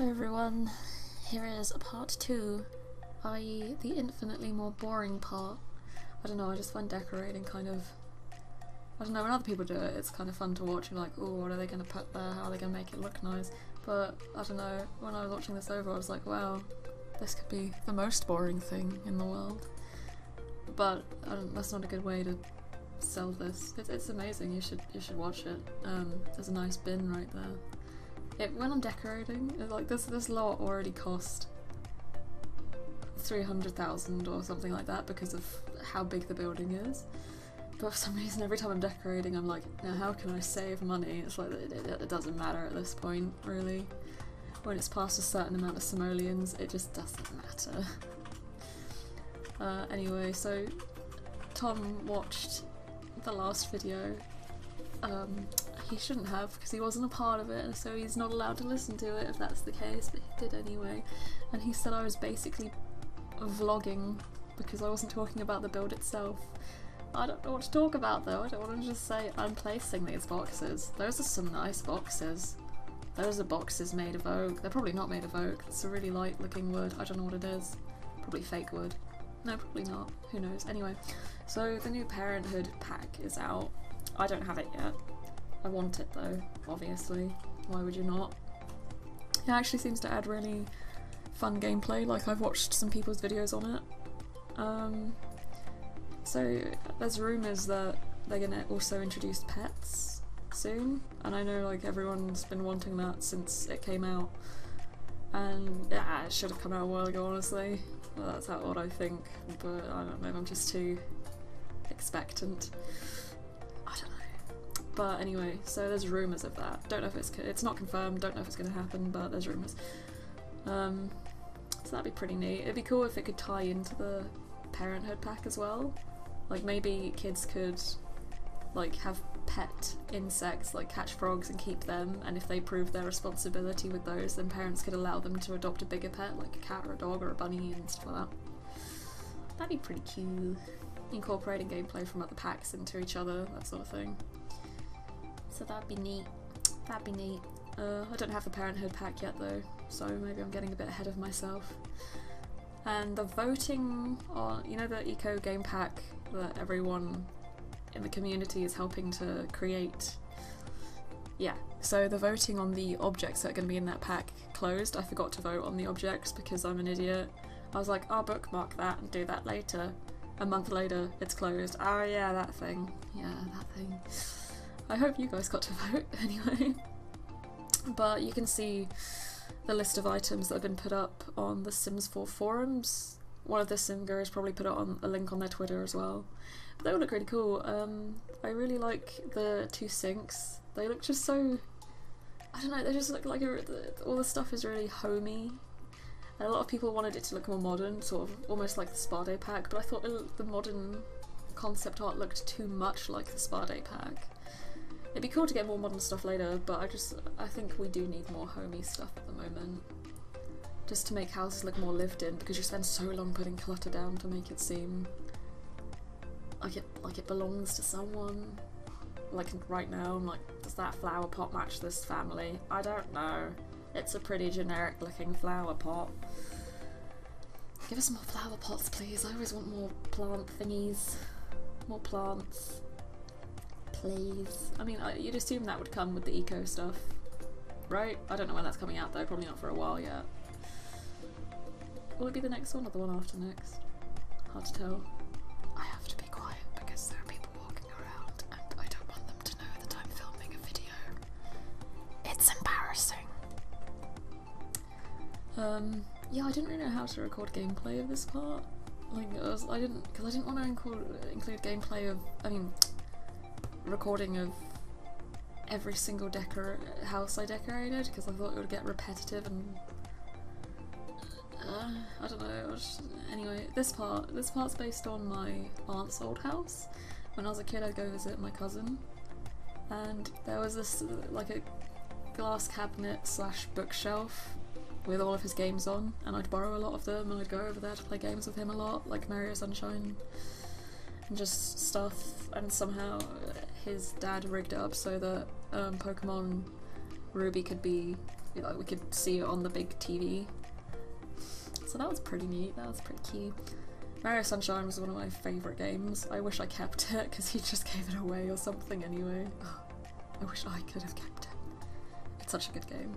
Hi everyone, here is part 2, i.e. the infinitely more boring part. I don't know, I just find decorating kind of, I don't know, when other people do it, it's kind of fun to watch. You're like, oh, what are they going to put there, how are they going to make it look nice? But, I don't know, when I was watching this over I was like, wow, this could be the most boring thing in the world. But, that's not a good way to sell this. It's amazing, you should watch it. There's a nice bin right there. When I'm decorating, like this lot already cost 300,000 or something like that because of how big the building is. But for some reason, every time I'm decorating, I'm like, now how can I save money? It's like, it doesn't matter at this point, really. When it's past a certain amount of simoleons, it just doesn't matter. Anyway, so Tom watched the last video. He shouldn't have, because he wasn't a part of it, so he's not allowed to listen to it if that's the case, but he did anyway. And he said I was basically vlogging because I wasn't talking about the build itself. I don't know what to talk about though. I don't want to just say I'm placing these boxes. Those are some nice boxes. Those are boxes made of oak. They're probably not made of oak. It's a really light looking wood. I don't know what it is. Probably fake wood. No, probably not. Who knows? Anyway, so the new Parenthood pack is out. I don't have it yet. I want it though, obviously. Why would you not? It actually seems to add really fun gameplay, like I've watched some people's videos on it. So there's rumours that they're gonna also introduce pets soon, and I know like everyone's been wanting that since it came out. And yeah, it should have come out a while ago, honestly. Well, that's what I think, but I don't know, maybe I'm just too expectant. I don't know. But anyway, so there's rumours of that. Don't know if it's not confirmed, don't know if it's going to happen, but there's rumours. So that'd be pretty neat. It'd be cool if it could tie into the Parenthood pack as well. Like maybe kids could like have pet insects, like catch frogs and keep them, and if they prove their responsibility with those, then parents could allow them to adopt a bigger pet, like a cat or a dog or a bunny and stuff like that. That'd be pretty cute. Incorporating gameplay from other packs into each other, that sort of thing. So that'd be neat. That'd be neat. I don't have the Parenthood pack yet though, so maybe I'm getting a bit ahead of myself. And the voting on, you know, the eco game pack that everyone in the community is helping to create? Yeah, so the voting on the objects that are going to be in that pack closed. I forgot to vote on the objects because I'm an idiot. I was like, I'll bookmark that and do that later. A month later, it's closed. Oh yeah, that thing. Yeah, that thing. I hope you guys got to vote anyway. But you can see the list of items that have been put up on the Sims 4 forums. One of the Sim girls probably put it on a link on their Twitter as well. But they all look really cool. I really like the two sinks. They look just so, I don't know, they just look like all the stuff is really homey. And a lot of people wanted it to look more modern, sort of almost like the Spa Day pack, but I thought the modern concept art looked too much like the Spa Day pack. It'd be cool to get more modern stuff later, but I think we do need more homey stuff at the moment. Just to make houses look more lived in, because you spend so long putting clutter down to make it seem like it belongs to someone. Like right now, I'm like, does that flower pot match this family? I don't know. It's a pretty generic looking flower pot. Give us more flower pots, please. I always want more plant thingies. More plants. Please. I mean, you'd assume that would come with the eco stuff, right? I don't know when that's coming out though, probably not for a while yet. Will it be the next one or the one after next? Hard to tell. I have to be quiet because there are people walking around and I don't want them to know that I'm filming a video. It's embarrassing. Yeah, I didn't really know how to record gameplay of this part. Like, I didn't want to include gameplay of, recording of every single house I decorated, because I thought it would get repetitive and I don't know. Anyway, this part's based on my aunt's old house. When I was a kid, I'd go visit my cousin, and there was this like a glass cabinet / bookshelf with all of his games on, and I'd borrow a lot of them and I'd go over there to play games with him a lot, like Mario Sunshine and just stuff. And somehow his dad rigged it up so that Pokemon Ruby could be like, we could see it on the big TV. So that was pretty neat, that was pretty cute. Mario Sunshine was one of my favourite games. I wish I kept it, because he just gave it away or something anyway. Oh, I wish I could have kept it. It's such a good game.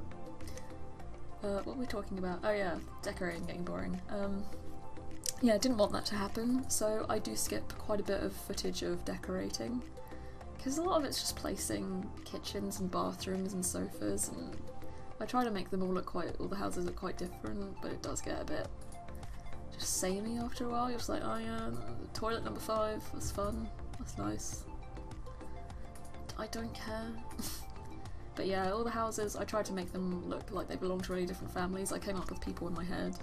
What were we talking about? Oh yeah, decorating getting boring. Yeah, I didn't want that to happen, so I do skip quite a bit of footage of decorating. Because a lot of it's just placing kitchens and bathrooms and sofas, and I try to make them all the houses look quite different, but it does get a bit just samey after a while. You're just like, oh yeah, toilet number 5, that's fun, that's nice. I don't care. But yeah, all the houses, I tried to make them look like they belong to really different families. I came up with people in my head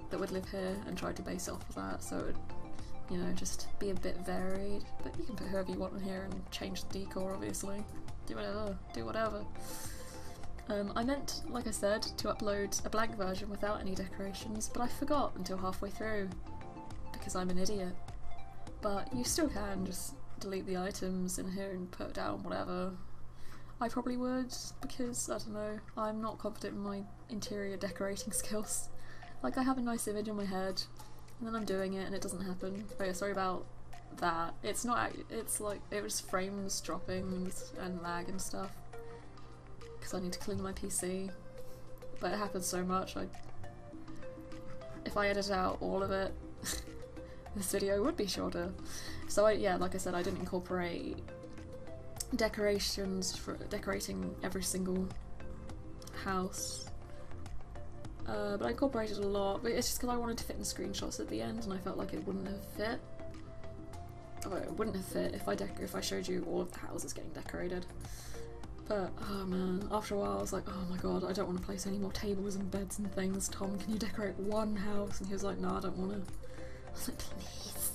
that would live here and tried to base it off of that, so it would, you know, just be a bit varied. But you can put whoever you want in here and change the decor, obviously. Do whatever, do whatever. I meant, like I said, to upload a blank version without any decorations, but I forgot until halfway through, because I'm an idiot. But you still can just delete the items in here and put down whatever. I probably would, because, I don't know, I'm not confident in my interior decorating skills. Like, I have a nice image in my head, and then I'm doing it and it doesn't happen. Oh yeah, sorry about that. It's not, it's like, it was frames dropping and lag and stuff, because I need to clean my PC. But it happens so much, if I edit out all of it, this video would be shorter. So yeah, like I said, I didn't incorporate decorations for decorating every single house, but I incorporated a lot, but it's just because I wanted to fit in the screenshots at the end and I felt like it wouldn't have fit. Oh, it wouldn't have fit if I showed you all of the houses getting decorated. But oh man, after a while I was like, oh my god, I don't want to place any more tables and beds and things. Tom, can you decorate one house? And he was like, no, I don't want to. I was like, please.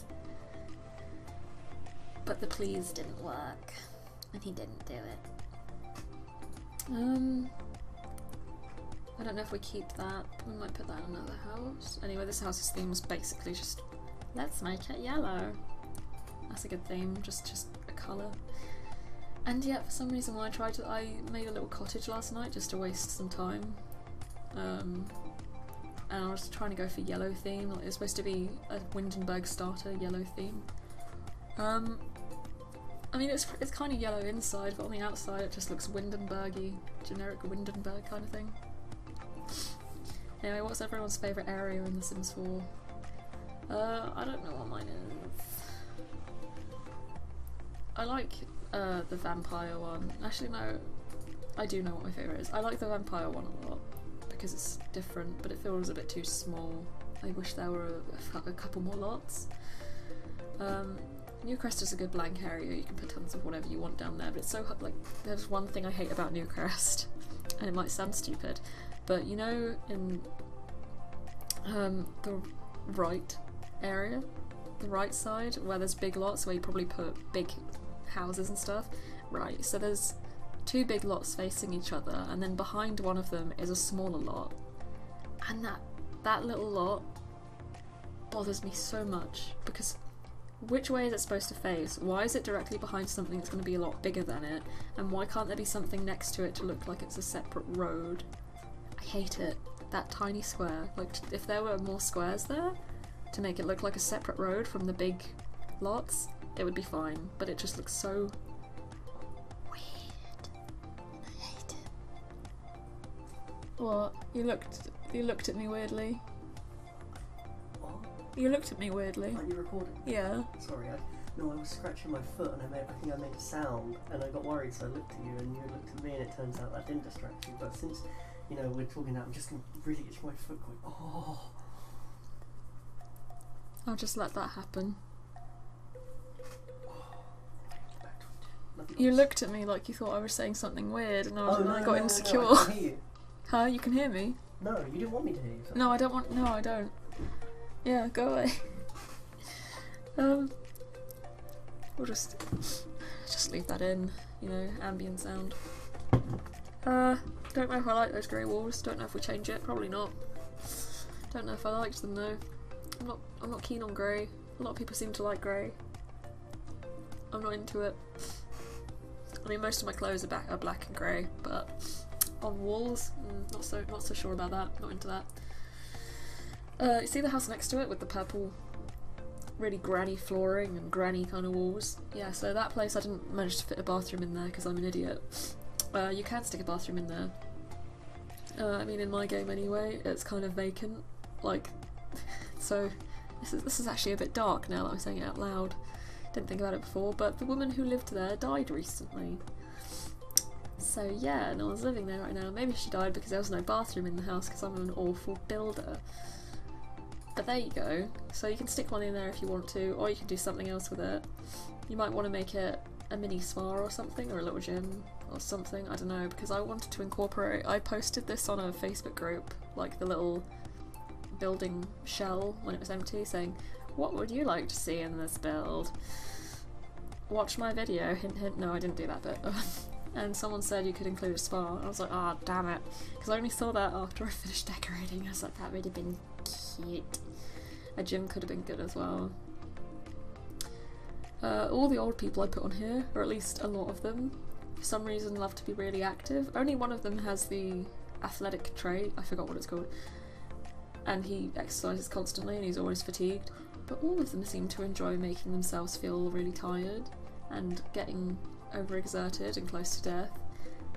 But the please didn't work. And he didn't do it. I don't know if we keep that. We might put that in another house. Anyway, this house's theme was basically just, let's make it yellow. That's a good theme, just a colour. And yeah, for some reason I made a little cottage last night just to waste some time. And I was trying to go for yellow theme. It was supposed to be a Windenburg starter yellow theme. I mean, it's kind of yellow inside, but on the outside it just looks Windenburgy, generic Windenburg kind of thing. Anyway, what's everyone's favourite area in The Sims 4? I don't know what mine is. I like the vampire one. Actually, no, I do know what my favourite is. I like the vampire one a lot because it's different, but it feels a bit too small. I wish there were a couple more lots. Newcrest is a good blank area, you can put tons of whatever you want down there, but it's so, like, there's one thing I hate about Newcrest, and it might sound stupid, but you know in the right area, the right side, where there's big lots where you probably put big houses and stuff, right, so there's two big lots facing each other, and then behind one of them is a smaller lot, and that little lot bothers me so much, because which way is it supposed to face? Why is it directly behind something that's going to be a lot bigger than it? And why can't there be something next to it to look like it's a separate road? I hate it. That tiny square. Like, if there were more squares there to make it look like a separate road from the big lots, it would be fine. But it just looks so weird. I hate it. What? You looked at me weirdly. You looked at me weirdly. Are you recording? Yeah. Sorry, I was scratching my foot and I think I made a sound and I got worried, so I looked at you and you looked at me and it turns out that didn't distract you, but since, you know, we're talking now, I'm just going to really itch my foot going, oh. I'll just let that happen. You looked at me like you thought I was saying something weird and I got insecure. No, I can hear you. Huh? You can hear me? No, you didn't want me to hear you. So. No, I don't. Yeah, go away. We'll just leave that in, you know, ambient sound. Don't know if I like those grey walls, don't know if we change it, probably not. Don't know if I liked them though. I'm not keen on grey. A lot of people seem to like grey. I'm not into it. I mean, most of my clothes are black and grey, but on walls. Not so sure about that. Not into that. You see the house next to it with the purple, really granny flooring and granny kind of walls? Yeah, so that place I didn't manage to fit a bathroom in there because I'm an idiot. You can stick a bathroom in there. I mean, in my game anyway, it's kind of vacant. Like, so this is actually a bit dark now that I'm saying it out loud. Didn't think about it before, but the woman who lived there died recently. So yeah, no one's living there right now. Maybe she died because there was no bathroom in the house because I'm an awful builder. But there you go. So you can stick one in there if you want to, or you can do something else with it. You might want to make it a mini spa or something, or a little gym or something, I don't know, because I wanted to incorporate, I posted this on a Facebook group, like the little building shell when it was empty, saying, what would you like to see in this build? Watch my video, hint hint. No, I didn't do that bit. And someone said you could include a spa. I was like, ah, oh, damn it, because I only saw that after I finished decorating. I was like, that would have been cute. A gym could have been good as well. All the old people I put on here, or at least a lot of them, for some reason love to be really active. Only one of them has the athletic trait, I forgot what it's called, and he exercises constantly and he's always fatigued, but all of them seem to enjoy making themselves feel really tired and getting overexerted and close to death,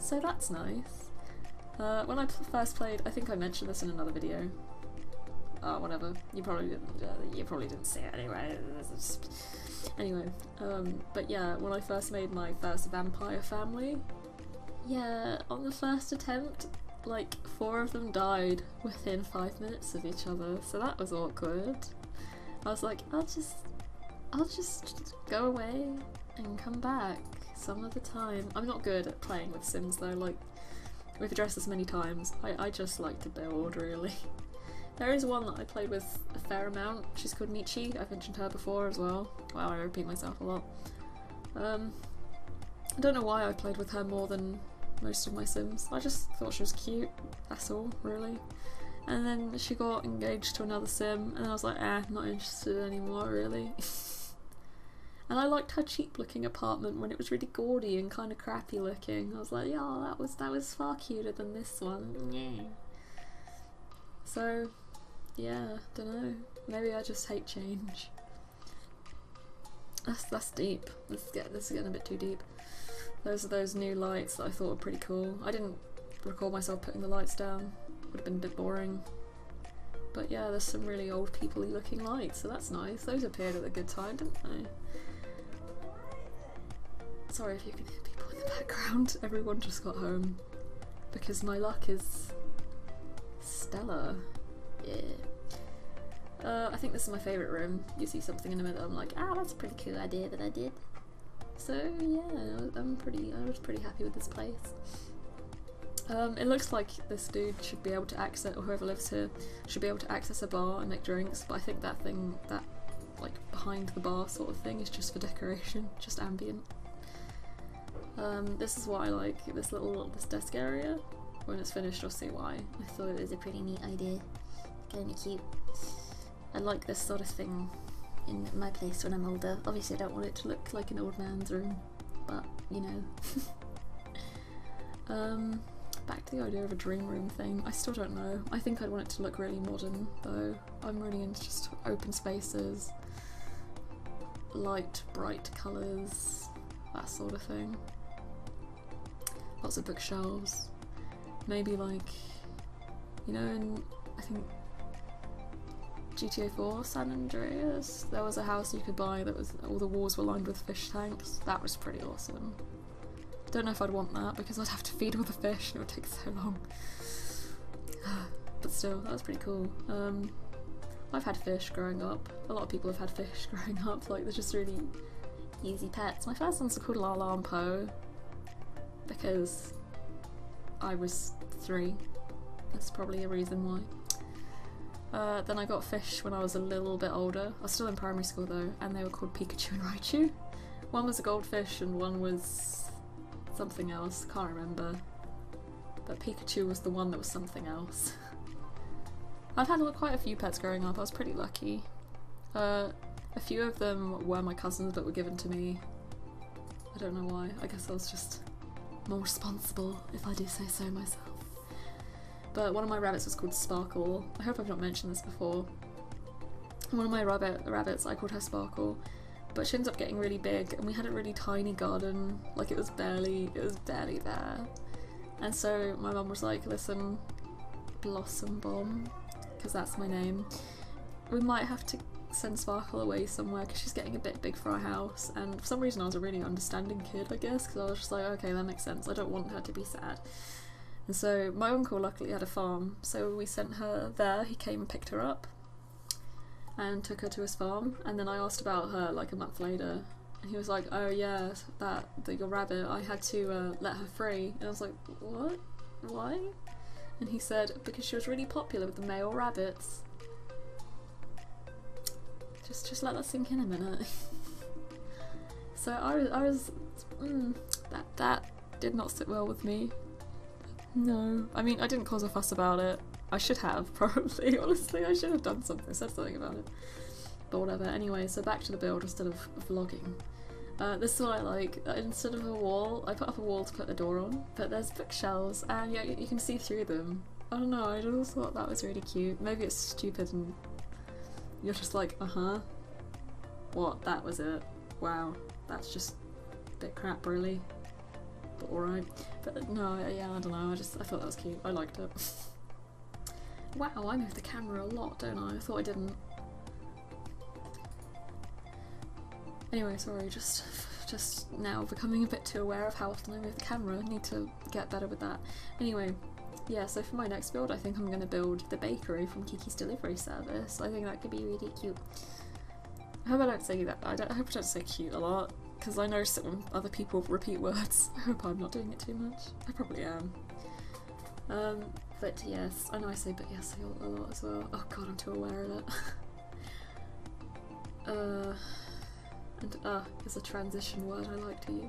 so that's nice. When I first played, I think I mentioned this in another video, whatever, you probably didn't see it anyway. Anyway, but yeah, when I first made my first vampire family, yeah, on the first attempt, like 4 of them died within 5 minutes of each other, so that was awkward. I was like, I'll just go away and come back some of the time. I'm not good at playing with Sims though, like, we've addressed this many times, I just like to build, really. There is one that I played with a fair amount. She's called Michi. I've mentioned her before as well. Wow, I repeat myself a lot. I don't know why I played with her more than most of my Sims. I just thought she was cute. That's all, really. And then she got engaged to another Sim, and I was like, not interested anymore, really. And I liked her cheap-looking apartment when it was really gaudy and kind of crappy looking. I was like, yeah, that was far cuter than this one. Yeah. So, yeah, dunno. Maybe I just hate change. That's deep. This is getting a bit too deep. Those are those new lights that I thought were pretty cool. I didn't record myself putting the lights down. Would have been a bit boring. But yeah, there's some really old people-y looking lights, so that's nice. Those appeared at a good time, didn't they? Sorry if you can hear people in the background. Everyone just got home. Because my luck is stellar. Yeah. I think this is my favourite room. You see something in the middle, I'm like, that's a pretty cool idea that I did. So yeah, I was pretty happy with this place. It looks like this dude should be able to access, or whoever lives here, should be able to access a bar and make drinks, but I think that thing, that like behind the bar sort of thing, is just for decoration, just ambient. This is what I like, this desk area. When it's finished, you'll see why. I thought it was a pretty neat idea. Kinda cute. I like this sort of thing in my place when I'm older. Obviously I don't want it to look like an old man's room, but you know. Back to the idea of a dream room thing. I still don't know. I think I'd want it to look really modern though. I'm really into just open spaces, light, bright colours, that sort of thing. Lots of bookshelves. Maybe like, you know, in, I think, GTA 4 San Andreas, there was a house you could buy that was, all the walls were lined with fish tanks. That was pretty awesome. Don't know if I'd want that because I'd have to feed all the fish and it would take so long. But still, that was pretty cool. I've had fish growing up. A lot of people have had fish growing up, like they're just really easy pets. My first ones are called lmao because I was 3. That's probably a reason why. Then I got fish when I was a little bit older. I was still in primary school though, and they were called Pikachu and Raichu. One was a goldfish and one was something else, can't remember. But Pikachu was the one that was something else. I've had quite a few pets growing up, I was pretty lucky. A few of them were my cousins but were given to me. I don't know why, I guess I was just more responsible, if I do say so myself. But one of my rabbits was called Sparkle. I hope I've not mentioned this before. One of my rabbits, I called her Sparkle, but she ends up getting really big, and we had a really tiny garden, like it was barely there. And so my mum was like, listen, Blossom Bomb, because that's my name, we might have to send Sparkle away somewhere because she's getting a bit big for our house. And for some reason I was a really understanding kid, I guess, because I was just like, okay, that makes sense, I don't want her to be sad. And so my uncle luckily had a farm, so we sent her there. He came and picked her up and took her to his farm, and then I asked about her like a month later, and he was like, oh yeah, your rabbit, I had to let her free. And I was like, what? Why? And he said, because she was really popular with the male rabbits. Just let that sink in a minute. So I was that did not sit well with me. No, I mean, I didn't cause a fuss about it. I should have, probably, honestly. I should have done something, said something about it. But whatever. Anyway, so back to the build instead of vlogging. This is what I like. Instead of a wall, I put up a wall to put a door on, but there's bookshelves, and yeah, you can see through them. I don't know, I just thought that was really cute. Maybe it's stupid and you're just like, uh-huh. What, that was it? Wow, that's just a bit crap, really. But alright. But no, yeah, I don't know, I thought that was cute. I liked it. Wow, I move the camera a lot, don't I? I thought I didn't. Anyway, sorry, just now becoming a bit too aware of how often I move the camera. I need to get better with that. Anyway, yeah, so for my next build, I think I'm going to build the bakery from Kiki's delivery service. I think that could be really cute. I hope I don't say that. I hope I don't say cute a lot, because I know some other people repeat words. I hope I'm not doing it too much. I probably am. But yes, I know I say but yes a lot as well. Oh god, I'm too aware of it. And is a transition word I like to use.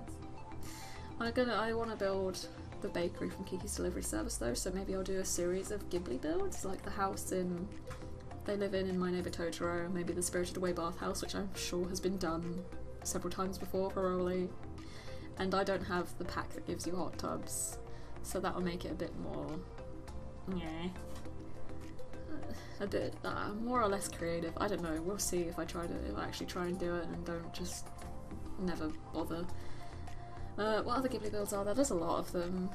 I want to build the bakery from Kiki's delivery service though, so maybe I'll do a series of Ghibli builds, like the house they live in My Neighbor Totoro, maybe the Spirited Away bathhouse, which I'm sure has been done several times before, probably. And I don't have the pack that gives you hot tubs, so that'll make it a bit more, a bit more or less creative. I don't know, we'll see if I actually try and do it and don't just never bother. What other Ghibli builds are there? There's a lot of them.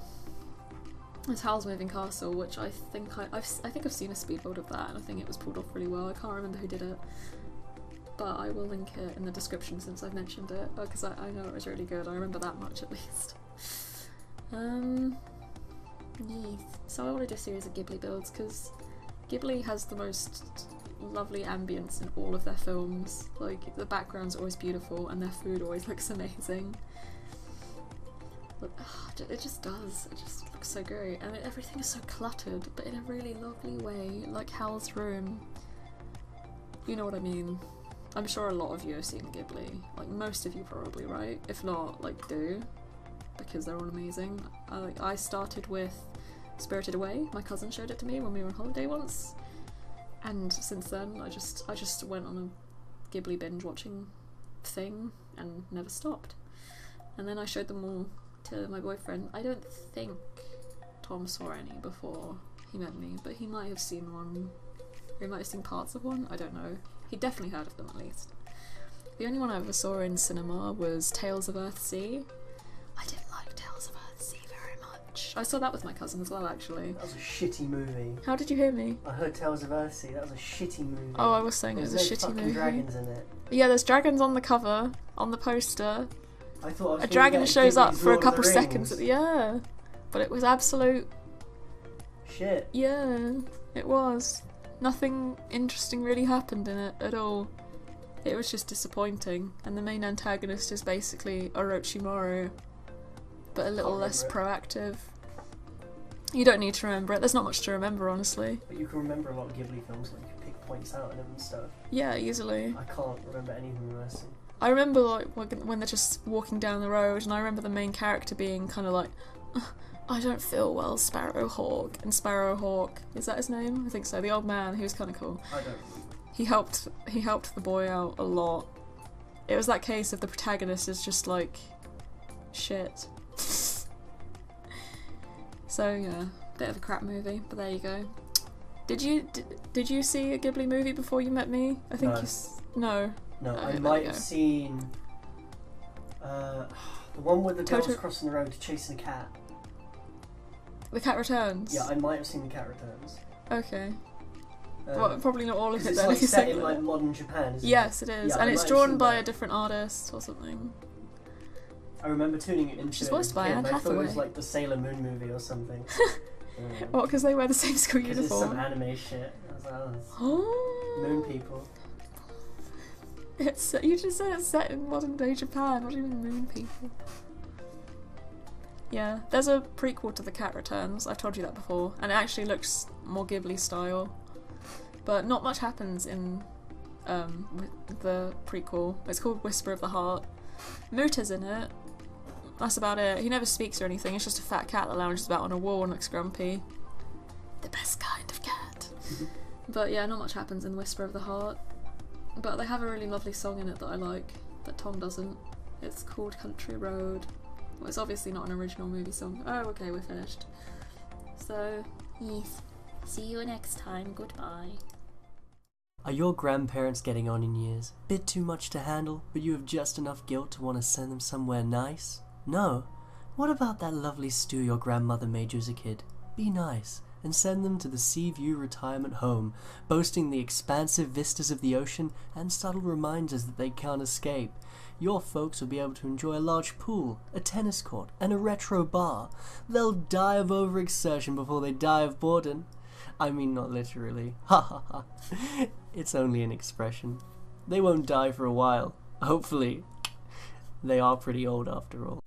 There's Howl's Moving Castle, which I think I've seen a speed build of that, and I think it was pulled off really well. I can't remember who did it, but I will link it in the description since I've mentioned it, because I know it was really good. I remember that much at least. So I want to do a series of Ghibli builds, because Ghibli has the most lovely ambience in all of their films. Like, the background's always beautiful and their food always looks amazing. It just does. It just looks so great. I mean, everything is so cluttered, but in a really lovely way. Like Hal's room. You know what I mean. I'm sure a lot of you have seen Ghibli. Like, most of you probably, right? If not, like, do. Because they're all amazing. I started with Spirited Away. My cousin showed it to me when we were on holiday once. And since then, I just went on a Ghibli binge watching thing and never stopped. And then I showed them all to my boyfriend. I don't think Tom saw any before he met me, but he might have seen one. Or he might have seen parts of one, I don't know. He definitely heard of them at least. The only one I ever saw in cinema was Tales of Earthsea. I didn't like Tales of Earthsea very much. I saw that with my cousin as well, actually. That was a shitty movie. How did you hear me? I heard Tales of Earthsea. That was a shitty movie. Oh, I was saying it was a shitty movie. There's dragons in it. Yeah, there's dragons on the cover, on the poster. I thought I was a dragon shows up for a couple seconds at the but it was absolute shit. Yeah, it was. Nothing interesting really happened in it at all. It was just disappointing, and the main antagonist is basically Orochimaru, but a little less proactive. You don't need to remember it. There's not much to remember, honestly. But you can remember a lot of Ghibli films, like you can pick points out in them and stuff. Yeah, easily. I can't remember anything I've seen. I remember like when they're just walking down the road, and I remember the main character being kind of like, I don't feel well, Sparrowhawk. And Sparrowhawk, is that his name? I think so. The old man, he was kind of cool. I don't. He helped the boy out a lot. It was that case of the protagonist is just like shit. So yeah, Bit of a crap movie, but there you go. Did you see a Ghibli movie before you met me? I think No. No. No, Okay, I might have seen the one with the girls crossing the road chasing a cat. The Cat Returns? Yeah, I might have seen The Cat Returns. Okay. Well, probably not all of it it's then. like set in like modern Japan, isn't it? Yes, it is. Yeah, and it's drawn by a different artist or something. I remember tuning it into She's it voiced by Anne I thought it Hathaway. was like the Sailor Moon movie or something. What, because they wear the same school uniform? It's some anime shit. I was like, oh, Moon people. You just said it's set in modern day Japan. What do you mean moon people? Yeah, there's a prequel to The Cat Returns. I've told you that before, and it actually looks more Ghibli style, but not much happens in the prequel. It's called Whisper of the Heart. Muta's in it. That's about it. He never speaks or anything. It's just a fat cat that lounges about on a wall and looks grumpy. The best kind of cat. But yeah, not much happens in Whisper of the Heart. But they have a really lovely song in it that I like, that Tom doesn't. It's called Country Road. Well, it's obviously not an original movie song. Oh, okay, we're finished. So, yes. See you next time. Goodbye. Are your grandparents getting on in years? Bit too much to handle, but you have just enough guilt to want to send them somewhere nice? No? What about that lovely stew your grandmother made you as a kid? Be nice, and send them to the Seaview Retirement Home, boasting the expansive vistas of the ocean and subtle reminders that they can't escape. Your folks will be able to enjoy a large pool, a tennis court, and a retro bar. They'll die of overexertion before they die of boredom. I mean, not literally. Ha ha ha. It's only an expression. They won't die for a while. Hopefully. They are pretty old after all.